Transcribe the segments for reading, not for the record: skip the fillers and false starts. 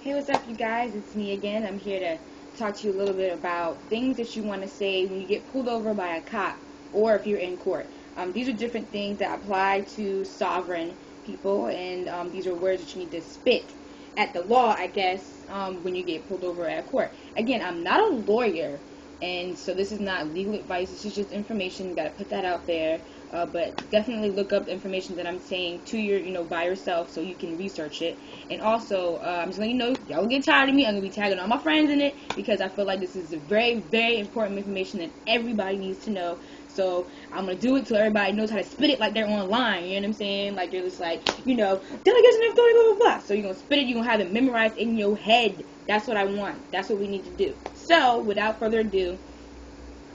Hey, what's up, you guys? It's me again. I'm here to talk to you a little bit about things that you want to say when you get pulled over by a cop or if you're in court. These are different things that apply to sovereign people, and these are words that you need to spit at the law, I guess, when you get pulled over at court. Again, I'm not a lawyer, and so this is not legal advice. This is just information. You got to put that out there. But definitely look up the information that I'm saying to your, by yourself so you can research it. And also, I'm just letting you know, y'all will get tired of me. I'm going to be tagging all my friends in it because I feel like this is a very, very important information that everybody needs to know. So I'm going to do it so everybody knows how to spit it like they're online. You know what I'm saying? Like they're just like, delegation of authority, blah, blah, blah. So you're going to spit it. You're going to have it memorized in your head. That's what I want. That's what we need to do. So without further ado,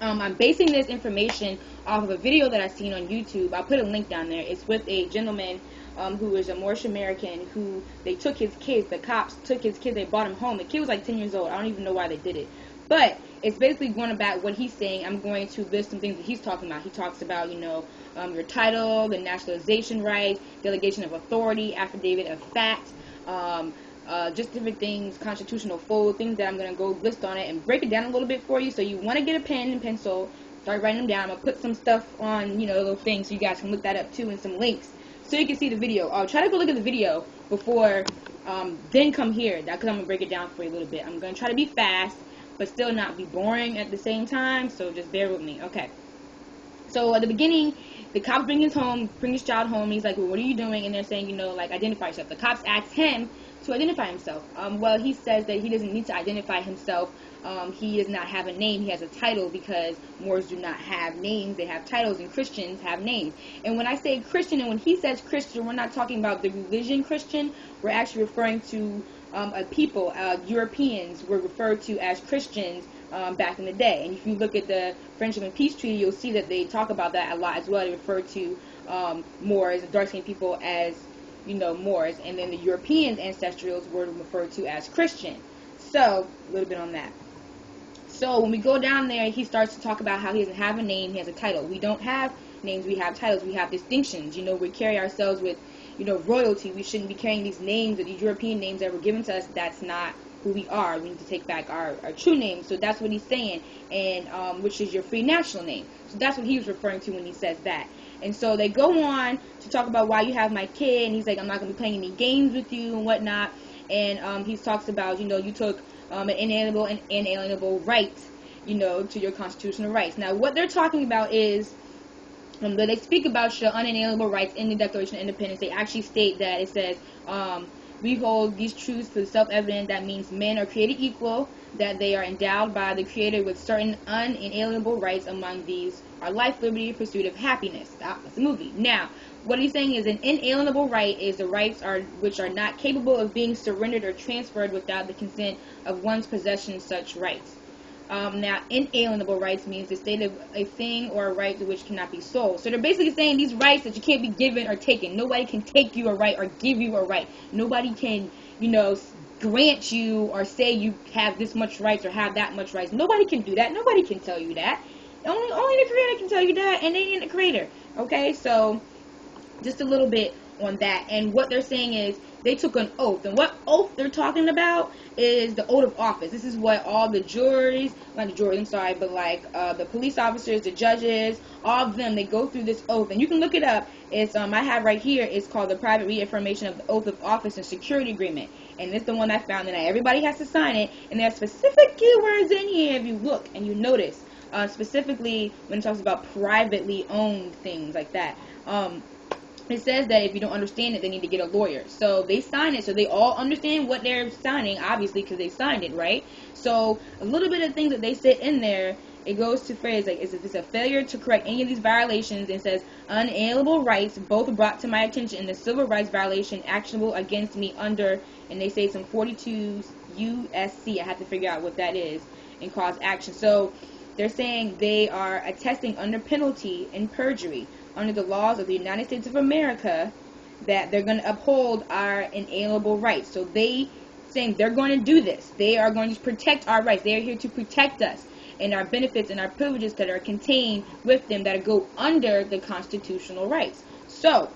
I'm basing this information off of a video that I've seen on YouTube. I'll put a link down there. It's with a gentleman who is a Moorish American who they took his kids. The cops took his kids. They brought him home. The kid was like 10 years old. I don't even know why they did it. But it's basically going about what he's saying. I'm going to list some things that he's talking about. He talks about, your title, the naturalization rights, delegation of authority, affidavit of fact, just different things, constitutional fold, things that I'm going to go list on it and break it down a little bit for you. So you want to get a pen and pencil, start writing them down. I'm going to put some stuff on, little things so you guys can look that up too, and some links so you can see the video. I'll try to go look at the video before, then come here, because I'm going to break it down for you a little bit. I'm going to try to be fast, but still not be boring at the same time, so just bear with me. Okay. So at the beginning, the cops bring his child home, and he's like, well, what are you doing? And they're saying, identify yourself. The cops ask him to identify himself. Well, he says that he doesn't need to identify himself. He does not have a name. He has a title because Moors do not have names. They have titles, and Christians have names. And when I say Christian, and when he says Christian, we're not talking about the religion Christian. We're actually referring to a people. Europeans were referred to as Christians back in the day. And if you look at the Friendship and Peace Treaty, you'll see that they talk about that a lot as well. They refer to Moors, dark-skinned people, as Moors, and then the European ancestrals were referred to as Christian. So, a little bit on that. So, when we go down there, he starts to talk about how he doesn't have a name, he has a title. We don't have names, we have titles, we have distinctions. We carry ourselves with, royalty. We shouldn't be carrying these names, or these European names that were given to us. That's not who we are. We need to take back our true name. So, that's what he's saying, and which is your free national name. So, that's what he was referring to when he says that. And so they go on to talk about why you have my kid, and he's like, I'm not going to be playing any games with you and whatnot. And he talks about, you took an inalienable and inalienable right, to your constitutional rights. Now, what they're talking about is, they speak about your unalienable rights in the Declaration of Independence. They actually state that it says, we hold these truths for self-evident. That means men are created equal, that they are endowed by the Creator with certain unalienable rights. Among these are life, liberty, pursuit of happiness. That's a movie. Now, what he's saying is an inalienable right is the rights which are not capable of being surrendered or transferred without the consent of one's possession of such rights. Now, inalienable rights means the state of a thing or a right to which cannot be sold. So they're basically saying these rights that you can't be given or taken. Nobody can take you a right or give you a right. Nobody can, grant you or say you have this much rights or have that much rights. Nobody can do that. Nobody can tell you that. Only the Creator can tell you that, and they ain't the Creator. Okay, so just a little bit on that. And what they're saying is they took an oath, and what oath they're talking about is the oath of office. This is what all the juries, not the juries, I'm sorry, but like the police officers, the judges, all of them, they go through this oath, and you can look it up. It's I have right here. It's called the Private Reaffirmation of the Oath of Office and Security Agreement, and it's the one I found, and everybody has to sign it. And there are specific keywords in here if you look and you notice, specifically when it talks about privately owned things like that. It says that if you don't understand it, they need to get a lawyer. So they sign it, so they all understand what they're signing, obviously, because they signed it, right? So a little bit of things that they said in there, it goes to phrase like, is this a failure to correct any of these violations? And it says, unalienable rights, both brought to my attention in the civil rights violation actionable against me under, and they say some 42 USC, I have to figure out what that is, and cause action. So they're saying they are attesting under penalty and perjury under the laws of the United States of America that they're going to uphold our inalienable rights. So they saying they're going to do this. They are going to protect our rights. They are here to protect us and our benefits and our privileges that are contained with them that go under the constitutional rights. So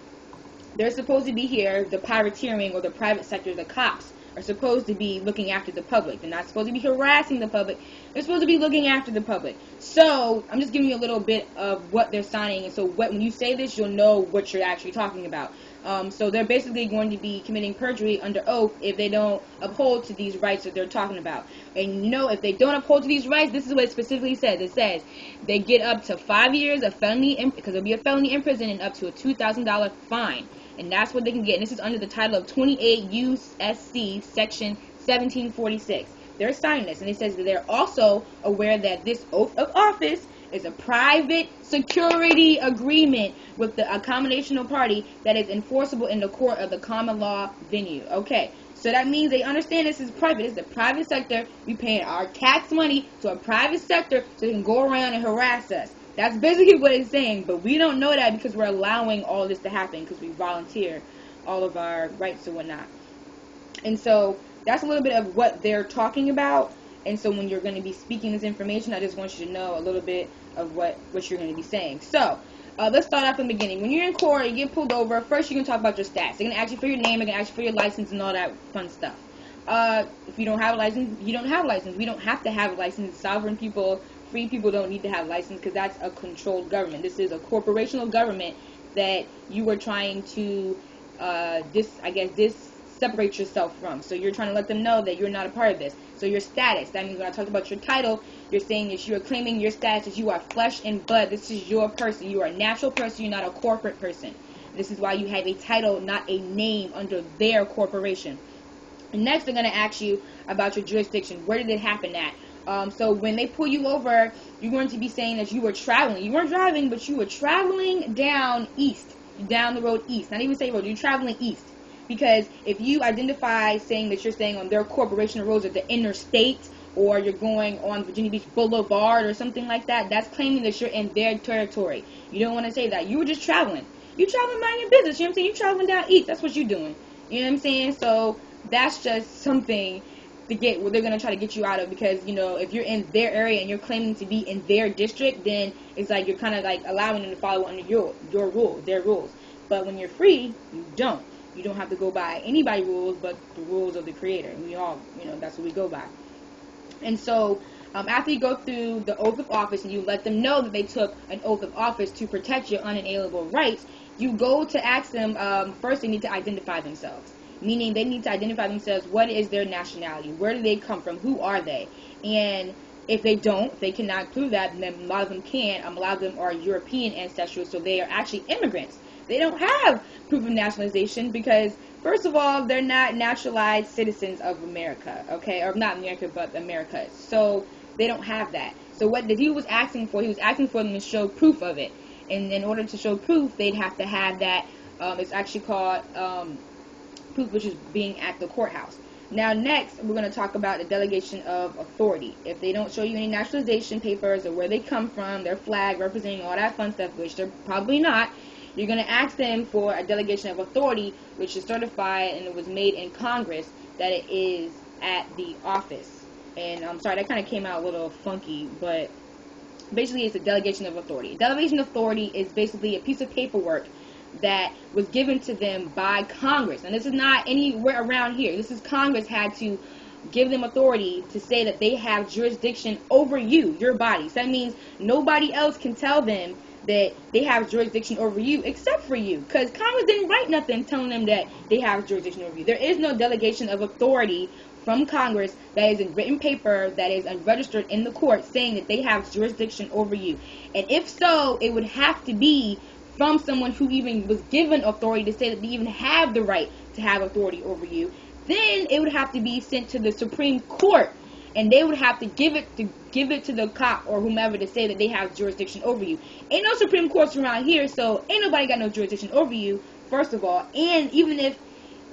they're supposed to be here, the privateering or the private sector, the cops, are supposed to be looking after the public. They're not supposed to be harassing the public. They're supposed to be looking after the public. So I'm just giving you a little bit of what they're signing, and so when you say this, you'll know what you're actually talking about. So they're basically going to be committing perjury under oath if they don't uphold to these rights that they're talking about. And you know, if they don't uphold to these rights, this is what it specifically says. It says they get up to 5 years of felony, because there'll be a felony in prison, and up to a $2,000 fine. And that's what they can get. And this is under the title of 28 U.S.C. Section 1746. They're signing this, and it says that they're also aware that this oath of office is a private security agreement with the accommodational party that is enforceable in the court of the common law venue. Okay, so that means they understand this is private. It's the private sector. We paying our tax money to a private sector so they can go around and harass us. That's basically what it's saying, but we don't know that because we're allowing all this to happen because we volunteer all of our rights and whatnot. And so that's a little bit of what they're talking about. And so when you're going to be speaking this information, I just want you to know a little bit of what you're going to be saying. So let's start off from the beginning. When you're in court, you get pulled over, first you're going to talk about your stats. They're going to ask you for your name, they're going to ask you for your license and all that fun stuff. If you don't have a license, you don't have a license. We don't have to have a license. Sovereign people, free people don't need to have a license because that's a controlled government. This is a corporational government that you are trying to, separate yourself from. So you're trying to let them know that you're not a part of this. So your status, that means when I talked about your title, you're saying that you are claiming your status as you are flesh and blood. This is your person. You are a natural person. You're not a corporate person. This is why you have a title, not a name under their corporation. And next, they're going to ask you about your jurisdiction. Where did it happen at? So when they pull you over, you're going to be saying that you were traveling. You weren't driving, but you were traveling down east, down the road east. Not even say road. You're traveling east. Because if you identify saying that you're staying on their corporation roads at the interstate, or you're going on Virginia Beach Boulevard or something like that, that's claiming that you're in their territory. You don't want to say that. You were just traveling. You're traveling mind your business. You know what I'm saying? You're traveling down east. That's what you're doing. You know what I'm saying? So that's just something to get what they're going to try to get you out of, because, you know, if you're in their area and you're claiming to be in their district, then it's like you're kind of like allowing them to follow under your rules, their rules. But when you're free, you don't. You don't have to go by anybody's rules but the rules of the Creator. And we all, you know, that's what we go by. And so after you go through the oath of office and you let them know that they took an oath of office to protect your unalienable rights, you go to ask them, first they need to identify themselves. Meaning they need to identify themselves. What is their nationality? Where do they come from? Who are they? And if they don't, if they cannot prove that, then a lot of them can't. A lot of them are European ancestral, so they are actually immigrants. They don't have proof of nationalization because, first of all, they're not naturalized citizens of America, okay? Or not America, but America. So they don't have that. So what he was asking for them to show proof of it. And in order to show proof, they'd have to have that, it's actually called proof, which is being at the courthouse. Now, next, we're going to talk about the delegation of authority. If they don't show you any naturalization papers or where they come from, their flag representing all that fun stuff, which they're probably not, you're going to ask them for a delegation of authority, which is certified and it was made in Congress that it is at the office. And I'm sorry, that kind of came out a little funky, but basically it's a delegation of authority. Delegation of authority is basically a piece of paperwork that was given to them by Congress. And this is not anywhere around here. This is Congress had to give them authority to say that they have jurisdiction over you, your body. So that means nobody else can tell them that they have jurisdiction over you except for you, because Congress didn't write nothing telling them that they have jurisdiction over you. There is no delegation of authority from Congress that is in written paper that is registered in the court saying that they have jurisdiction over you. And if so, it would have to be from someone who even was given authority to say that they even have the right to have authority over you. Then it would have to be sent to the Supreme Court, and they would have to give it to the cop or whomever to say that they have jurisdiction over you. Ain't no Supreme Courts around here, so ain't nobody got no jurisdiction over you, first of all. And even if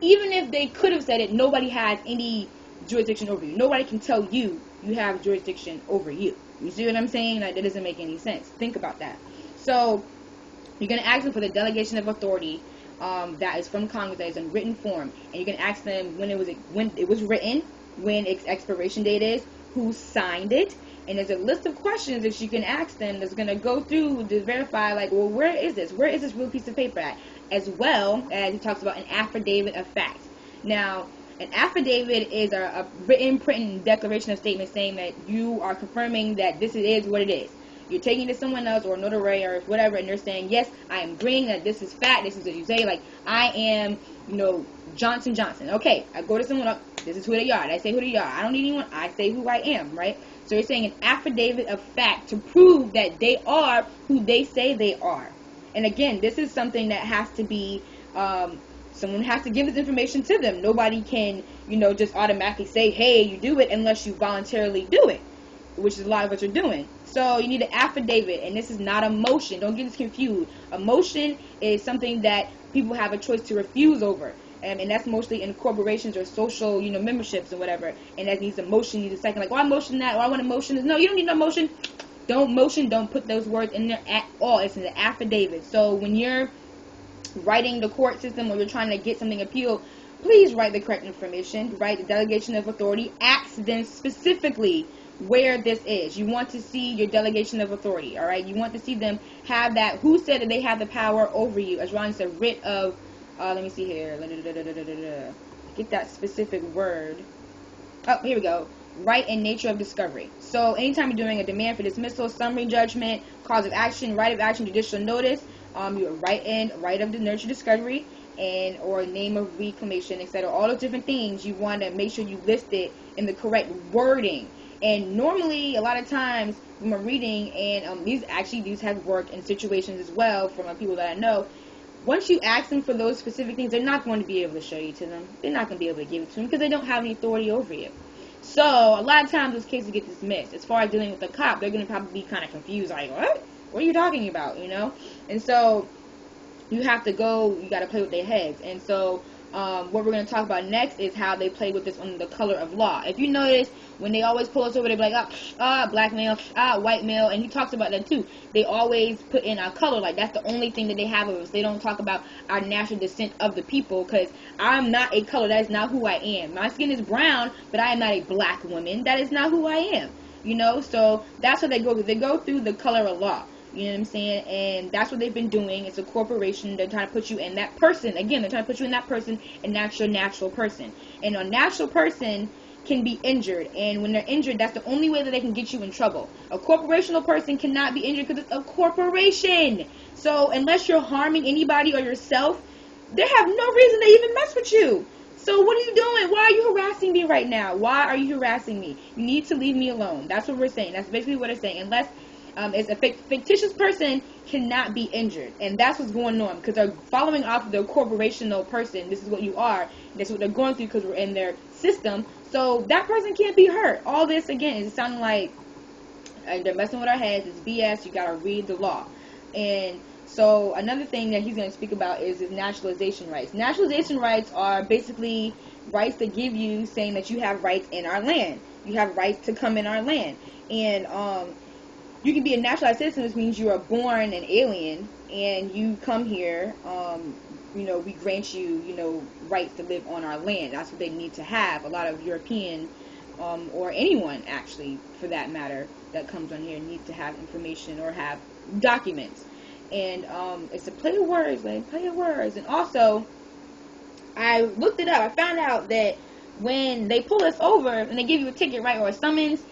they could have said it, nobody has any jurisdiction over you. Nobody can tell you you have jurisdiction over you. You see what I'm saying? Like, that doesn't make any sense. Think about that. So you're going to ask them for the delegation of authority that is from Congress, that is in written form. And you can ask them when it was written, when its expiration date is, who signed it, and there's a list of questions that you can ask them that's going to go through to verify, like, well, where is this real piece of paper at, as well as he talks about an affidavit of fact. Now, An affidavit is a written, printed declaration of statement saying that you are confirming that this is what it is. You're taking it to someone else or notary or whatever, and they're saying, yes, I am agreeing that this is fact. This is what you say. Like, I am, Johnson Johnson. Okay, I go to someone else. This is who they are. I say who they are. I don't need anyone. I say who I am, right? So you're saying an affidavit of fact to prove that they are who they say they are. And again, this is something that has to be, someone has to give this information to them. Nobody can, just automatically say, hey, you do it unless you voluntarily do it, which is a lot of what you're doing. So you need an affidavit, and this is not a motion. Don't get this confused. A motion is something that people have a choice to refuse over. And that's mostly in corporations or social, memberships or whatever. And that needs a motion, needs a second. Like, I motion that, or I want a motion. No, you don't need no motion. Don't motion. Don't put those words in there at all. It's an affidavit. So when you're writing the court system or you're trying to get something appealed, please write the correct information. Write the delegation of authority. Ask them specifically where this is. You want to see your delegation of authority, all right? You want to see them have that. Who said that they have the power over you? As Ron said, writ of, let me see here. Get that specific word. Oh, here we go. Right and nature of discovery. So anytime you're doing a demand for dismissal, summary judgment, cause of action, right of action, judicial notice, you right of the nurture discovery, and or name of reclamation, etc. All those different things, you want to make sure you list it in the correct wording. And normally, a lot of times, when I'm reading, and these have worked in situations as well from people that I know, once you ask them for those specific things, they're not going to be able to show you to them. They're not going to be able to give it to them because they don't have any authority over you. So, a lot of times, those cases get dismissed. As far as dealing with the cop, they're going to probably be kind of confused, like, what? What are you talking about, And so, you have to go, you got to play with their heads. And so, what we're going to talk about next is how they play with this on the color of law. If you notice, when they always pull us over, they be like, black male, white male, and he talks about that too. They always put in our color, like that's the only thing that they have of us. They don't talk about our natural descent of the people, because I'm not a color. That is not who I am. My skin is brown, but I am not a black woman. That is not who I am, So that's what they go through. They go through the color of law. You know what I'm saying? And that's what they've been doing. It's a corporation. They're trying to put you in that person. Again, they're trying to put you in that person, and that's your natural person. And a natural person can be injured. And when they're injured, that's the only way that they can get you in trouble. A corporational person cannot be injured because it's a corporation. So unless you're harming anybody or yourself, they have no reason to even mess with you. So what are you doing? Why are you harassing me right now? Why are you harassing me? You need to leave me alone. That's what we're saying. That's basically what they're saying. Unless it's a fictitious person cannot be injured, and that's what's going on because they're following off the corporational person. This is what you are. This is what they're going through because we're in their system. So that person can't be hurt. All this again is sounding like they're messing with our heads. It's BS. You gotta read the law. And so another thing that he's going to speak about is his naturalization rights. Naturalization rights are basically rights that give you saying that you have rights in our land. You have rights to come in our land, and you can be a naturalized citizen, which means you are born an alien, and you come here, we grant you, rights to live on our land. That's what they need to have. A lot of European, or anyone, actually, for that matter, that comes on here needs to have information or have documents. And it's a play of words, man, play of words. And also, I looked it up. I found out that when they pull us over and they give you a ticket, right, or a summons,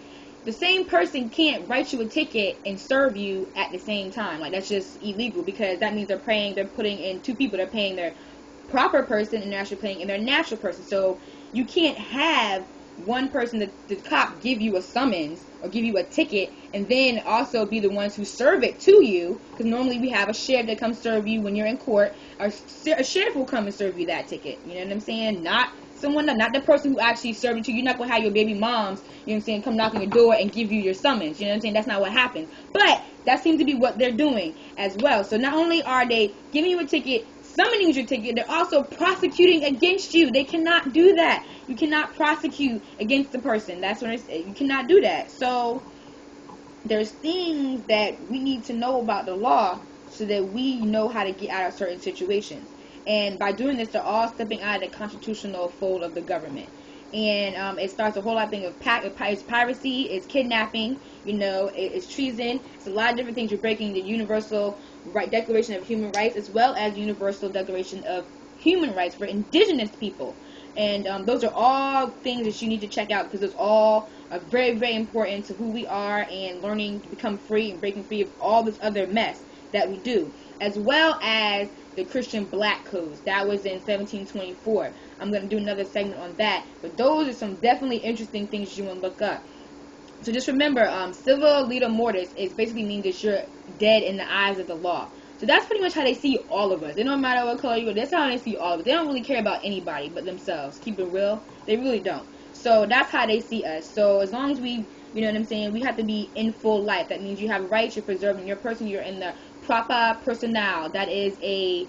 the same person can't write you a ticket and serve you at the same time. Like, that's just illegal because that means they're putting in two people. They're paying their proper person and they're actually paying in their natural person. So you can't have one person, the cop, give you a summons or give you a ticket and then also be the ones who serve it to you, because normally we have a sheriff that comes serve you when you're in court. A sheriff will come and serve you that ticket. You know what I'm saying? Not the person who actually served it to you. You're not going to have your baby moms, you know what I'm saying, come knock on your door and give you your summons. You know what I'm saying? That's not what happens. But that seems to be what they're doing as well. So not only are they giving you a ticket, summoning your ticket, they're also prosecuting against you. They cannot do that. You cannot prosecute against the person. That's what I say. You cannot do that. So there's things that we need to know about the law so that we know how to get out of certain situations. And by doing this, they're all stepping out of the constitutional fold of the government. And it starts a whole lot of things of it's piracy, it's kidnapping, it's treason. It's a lot of different things. You're breaking the Universal Declaration of Human Rights as well as Universal Declaration of Human Rights for Indigenous people. And those are all things that you need to check out, because it's all very, very important to who we are and learning to become free and breaking free of all this other mess that we do, as well as the Christian black codes. That was in 1724. I'm going to do another segment on that, but those are some definitely interesting things you want to look up. So just remember, civil leader mortis is basically means that you're dead in the eyes of the law. So that's pretty much how they see all of us. It don't matter what color you are. That's how they see all of us. They don't really care about anybody but themselves. Keep it real. They really don't. So that's how they see us. So as long as we, you know what I'm saying, we have to be in full life. That means you have rights. You're preserving your person. You're in the proper personnel. That is a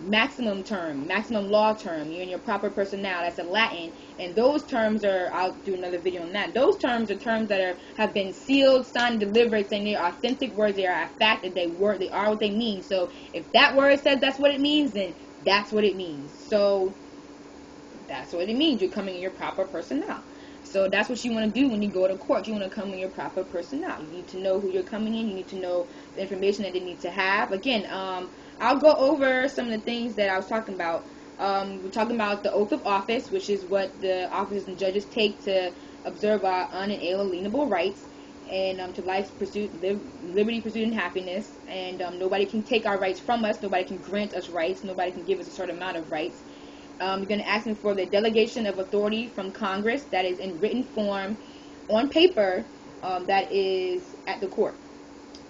maximum term, maximum law term. You're in your proper personnel. That's a Latin. And those terms are, I'll do another video on that. Those terms are terms that have been sealed, signed, and delivered, saying they are authentic words. They are a fact, that they are what they mean. So if that word says that's what it means, then that's what it means. So that's what it means. You're coming in your proper personnel. So that's what you want to do when you go to court. You want to come in your proper personnel. You need to know who you're coming in. You need to know the information that they need to have. Again, I'll go over some of the things that I was talking about. We're talking about the oath of office, which is what the officers and judges take to observe our unalienable rights, and to life's pursuit, liberty, pursuit, and happiness. And nobody can take our rights from us. Nobody can grant us rights. Nobody can give us a certain amount of rights. You're going to ask them for the delegation of authority from Congress, that is in written form, on paper, that is at the court.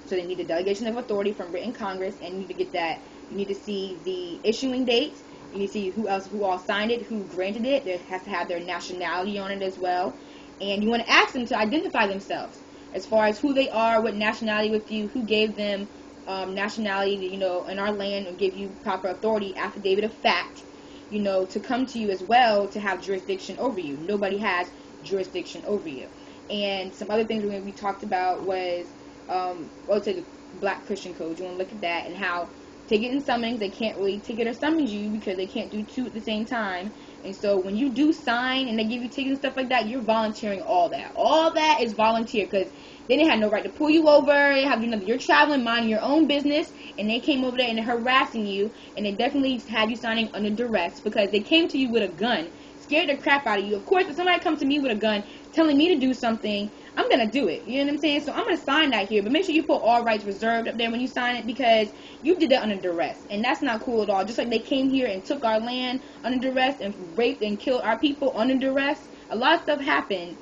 So they need a delegation of authority from written Congress, and you need to get that. You need to see the issuing date. You need to see who all signed it, who granted it. It has to have their nationality on it as well. And you want to ask them to identify themselves as far as who they are, what nationality with you, who gave them nationality, you know, in our land, and give you proper authority, affidavit of fact, you know, to come to you as well, to have jurisdiction over you. Nobody has jurisdiction over you. And some other things we talked about was, the Black Christian Code. You want to look at that, and how ticket and summons, they can't really ticket or summons you because they can't do two at the same time. And so when you do sign and they give you tickets and stuff like that, you're volunteering all that. All that is volunteer, because they didn't have no right to pull you over. They have nothing. You're traveling, minding your own business, and they came over there and they're harassing you, and they definitely had you signing under duress because they came to you with a gun, scared the crap out of you. Of course, if somebody comes to me with a gun telling me to do something, I'm going to do it. You know what I'm saying? So I'm going to sign that here. But make sure you put all rights reserved up there when you sign it, because you did that under duress. And that's not cool at all. Just like they came here and took our land under duress and raped and killed our people under duress, a lot of stuff happened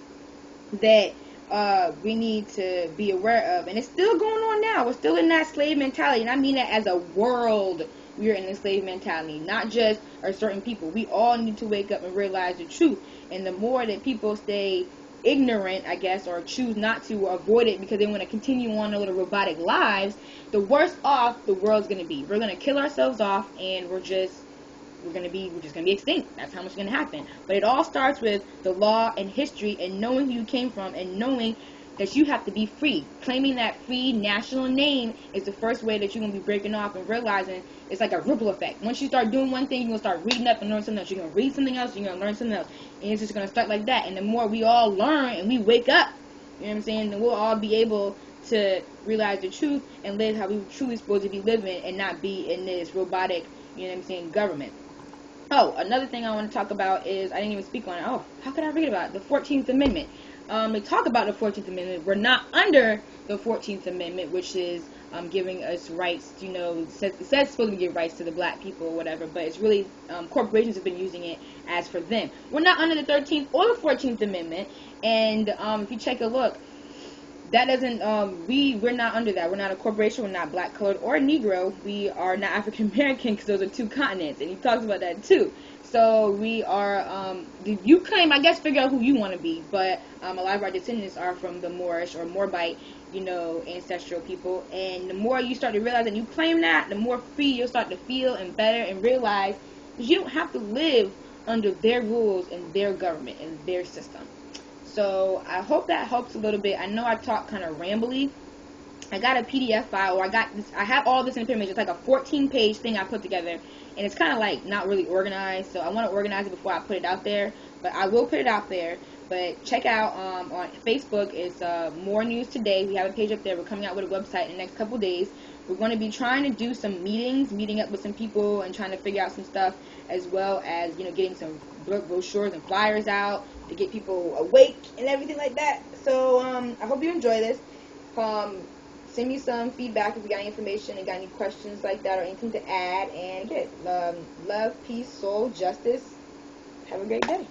that we need to be aware of. And it's still going on now. We're still in that slave mentality. And I mean that as a world. We are in the slave mentality, not just a certain people. We all need to wake up and realize the truth. And the more that people stay ignorant, I guess, or choose not to, or avoid it because they want to continue on their little robotic lives, the worse off the world's going to be. We're going to kill ourselves off, and we're just going to be extinct. That's how much is going to happen. But it all starts with the law and history, and knowing who you came from, and knowing that you have to be free. Claiming that free national name is the first way that you're going to be breaking off, and realizing it's like a ripple effect. Once you start doing one thing, you're going to start reading up and learn something else. You're going to read something else, you're going to learn something else. And it's just going to start like that. And the more we all learn and we wake up, you know what I'm saying, then we'll all be able to realize the truth and live how we truly supposed to be living, and not be in this robotic, you know what I'm saying, government. Oh, another thing I want to talk about is, I didn't even speak on it. Oh, how could I forget about it? The 14th Amendment. They talk about the 14th Amendment. We're not under the 14th Amendment, which is giving us rights. You know, it says it's supposed to give rights to the black people or whatever, but it's really corporations have been using it as for them. We're not under the 13th or the 14th Amendment, and if you take a look, that doesn't, we're not under that. We're not a corporation. We're not black, colored, or Negro. We are not African American, because those are two continents, and he talks about that too. So we are, you claim, I guess, figure out who you want to be, but a lot of our descendants are from the Moorish or Moabite, you know, ancestral people, and the more you start to realize and you claim that, the more free you'll start to feel, and better, and realize that you don't have to live under their rules and their government and their system. So I hope that helps a little bit. I know I talk kind of rambly. I got a PDF file, or I have all this information. It's like a 14-page thing I put together, and it's kind of like not really organized, so I want to organize it before I put it out there, but I will put it out there. But check out on Facebook, it's More News Today. We have a page up there. We're coming out with a website in the next couple days. We're going to be trying to do some meeting up with some people and trying to figure out some stuff, as well as, you know, getting some brochures and flyers out to get people awake and everything like that. So I hope you enjoy this. Send me some feedback if you got any information and got any questions like that or anything to add. And again, love, peace, soul, justice. Have a great day.